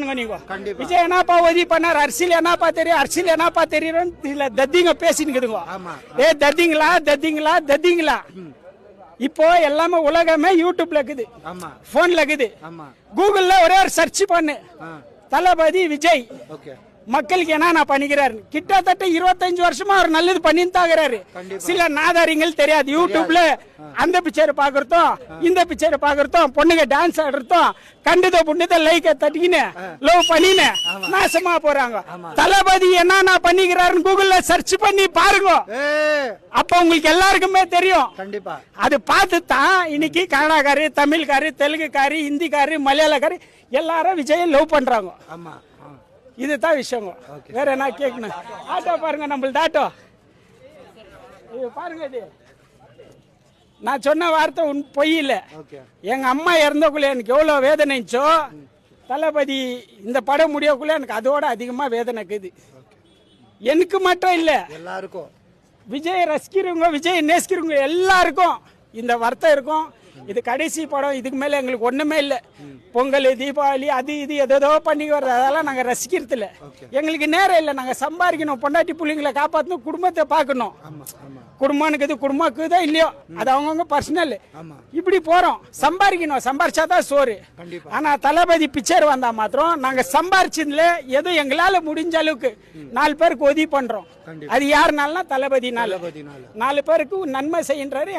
பண்ணுங்க நீங்க. விஜய் என்னப்பா உதவி பண்ணார், அரசியல் என்னப்பா தெரியும், அரசியல் என்னப்பா தெரியும் தத்திங்க பேசினுக்குதுங்க. தத்திங்களா இப்போ எல்லாமே உலகமே யூடியூப்ல இருக்குது, போன்ல இருக்குது, கூகுள்ல ஒரே ஒரு சர்ச் பண்ணு தளபதி விஜய் மக்களுக்கு என்ன பண்ணிக்கிறாரு. கிட்டத்தட்ட 25 வருஷமா அவர் நல்லது பண்ணிட்டு தாக்குறாரு. சில நாதாரிகள் தெரியாது, யூடியூப்ல அந்த பிக்சர் பாக்குறதும் இந்த பிக்சர் பாக்குறதும் பொண்ணுங்க டான்ஸ் ஆடுறதும் கண்டுத புண்டுத லைக்க தட்டிக்கின்னு லவ் பண்ணின்னு நாசமா போறாங்க. தளபதி என்ன பண்ணிக்கிறாருன்னு கூகுள்ல சர்ச் பண்ணி பாருங்க, அப்ப உங்களுக்கு எல்லாருக்குமே தெரியும். அது பார்த்து தான் இன்னைக்கு கன்னடக்காரி, தமிழ்காரி, தெலுங்குக்காரி, ஹிந்திக்காரி, மலையாளக்காரி எல்லாரும் விஜயை லவ் பண்றாங்க. இதுதான் விஷயம். வேற என்ன கேட்கணும்? ஆட்டோ பாருங்க, நம்மளது ஆட்டோ பாருங்க. இது நான் சொன்ன வார்த்தை பொய் இல்ல. எங்க அம்மா இறந்தக்குள்ள எனக்கு எவ்வளவு வேதனைச்சோ, தளபதி இந்த படம் முடியக்குள்ள எனக்கு அதோட அதிகமா வேதனை இருக்குது. எனக்கு மட்டும் இல்ல, எல்லாருக்கும், விஜய் ரசிக்கிறவங்க, விஜய் நேசிக்கிறவங்க எல்லாருக்கும் இந்த வருத்தம் இருக்கும். இது கடைசி படம், இதுக்கு மேல எங்களுக்கு ஒண்ணுமே இல்ல. பொங்கல், தீபாவளி, அது இது எதோ பண்ணி வர்றது, அதெல்லாம் நாங்க ரசிக்கிறது இல்ல. எங்களுக்கு நேரம் இல்ல. நாங்க சம்பாதிக்கணும், பொண்டாட்டி பிள்ளைங்களை காப்பாற்றணும், குடும்பத்தை பார்க்கணும். குடும்பம்னுக்குது, குடும்பக்குதோ இல்லையோ அது அவங்கவுங்க பர்சனல். இப்படி போறோம், சம்பாதிக்கணும், சம்பாரிச்சாதான் சோறு. ஆனா தளபதி பிக்சர் வந்தா மாத்திரம் நாங்க சம்பாரிச்சதுல ஏதோ எங்களால முடிஞ்ச அளவுக்கு 4 பேருக்கு உதவி பண்றோம். அது யாருனாலும் தளபதி 4 பேருக்கு நன்மை செய்கின்றாரு.